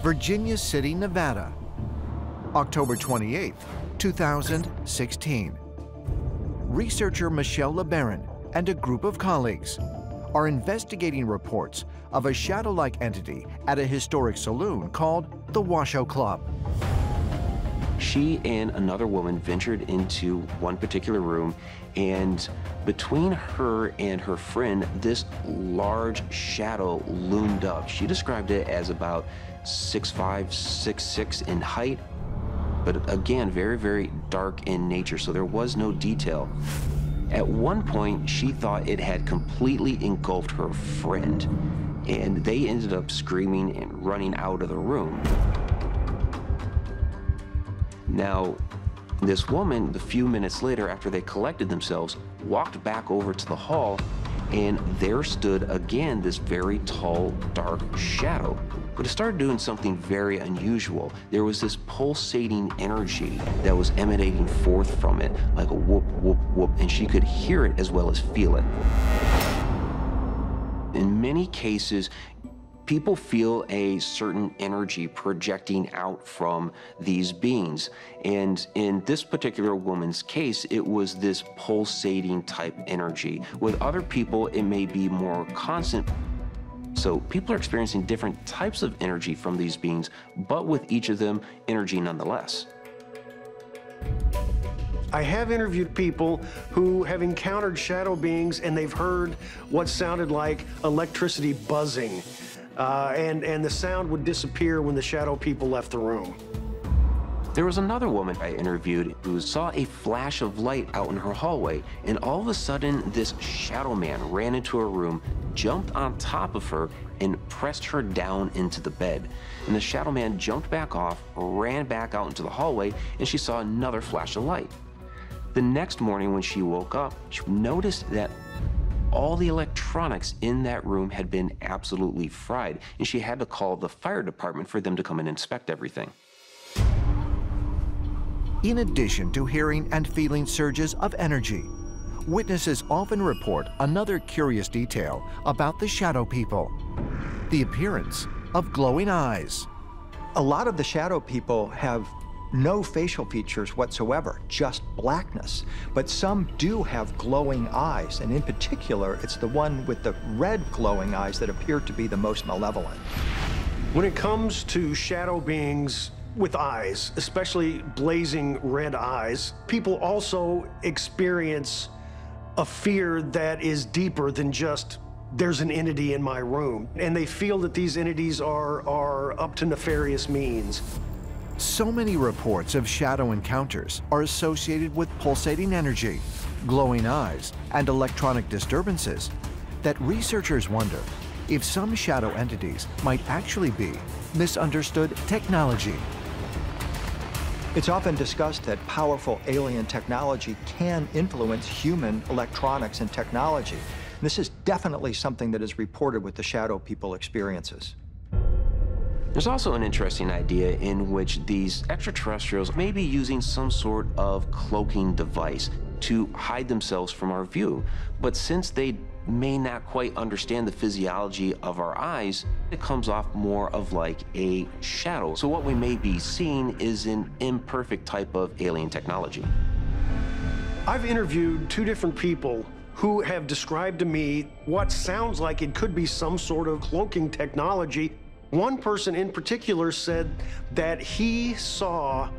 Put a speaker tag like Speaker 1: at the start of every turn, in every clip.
Speaker 1: Virginia City, Nevada. October 28, 2016. Researcher Michelle LeBaron and a group of colleagues are investigating reports of a shadow-like entity at a historic saloon called the Washoe Club.
Speaker 2: She and another woman ventured into one particular room, and between her and her friend, this large shadow loomed up. She described it as about 6'5", 6'6" in height, but again, very, very dark in nature, so there was no detail. At one point, she thought it had completely engulfed her friend, and they ended up screaming and running out of the room. Now, this woman, a few minutes later, after they collected themselves, walked back over to the hall, and there stood again this very tall, dark shadow. But it started doing something very unusual. There was this pulsating energy that was emanating forth from it, like a whoop, whoop, whoop, and she could hear it as well as feel it. In many cases, people feel a certain energy projecting out from these beings. And in this particular woman's case, it was this pulsating type energy. With other people, it may be more constant. So people are experiencing different types of energy from these beings, but with each of them, energy nonetheless.
Speaker 3: I have interviewed people who have encountered shadow beings and they've heard what sounded like electricity buzzing. And the sound would disappear when the shadow people left the room.
Speaker 2: There was another woman I interviewed who saw a flash of light out in her hallway, and all of a sudden this shadow man ran into her room, jumped on top of her, and pressed her down into the bed. And the shadow man jumped back off, ran back out into the hallway, and she saw another flash of light. The next morning when she woke up, she noticed that all the electronics in that room had been absolutely fried, and she had to call the fire department for them to come and inspect everything.
Speaker 1: In addition to hearing and feeling surges of energy, witnesses often report another curious detail about the shadow people: the appearance of glowing eyes.
Speaker 4: A lot of the shadow people have no facial features whatsoever, just blackness. But some do have glowing eyes, and in particular, it's the one with the red glowing eyes that appear to be the most malevolent.
Speaker 3: When it comes to shadow beings with eyes, especially blazing red eyes, people also experience a fear that is deeper than just, there's an entity in my room. And they feel that these entities are up to nefarious means.
Speaker 1: So many reports of shadow encounters are associated with pulsating energy, glowing eyes, and electronic disturbances that researchers wonder if some shadow entities might actually be misunderstood technology.
Speaker 4: It's often discussed that powerful alien technology can influence human electronics and technology. This is definitely something that is reported with the shadow people experiences.
Speaker 2: There's also an interesting idea in which these extraterrestrials may be using some sort of cloaking device to hide themselves from our view. But since they may not quite understand the physiology of our eyes, it comes off more of like a shadow. So what we may be seeing is an imperfect type of alien technology.
Speaker 3: I've interviewed two different people who have described to me what sounds like it could be some sort of cloaking technology. One person in particular said that he saw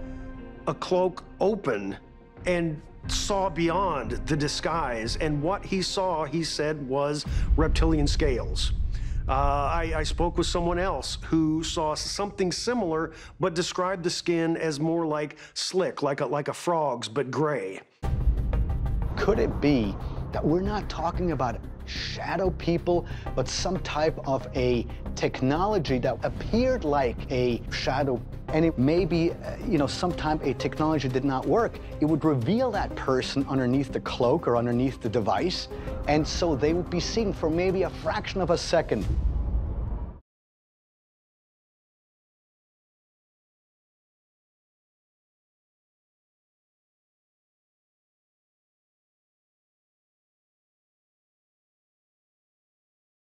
Speaker 3: a cloak open and saw beyond the disguise, and what he saw, he said, was reptilian scales. I spoke with someone else who saw something similar, but described the skin as more like slick, like a frog's, but gray.
Speaker 5: Could it be that we're not talking about shadow people, but some type of a technology that appeared like a shadow, and it may be, sometime a technology did not work. It would reveal that person underneath the cloak or underneath the device, and so they would be seen for maybe a fraction of a second.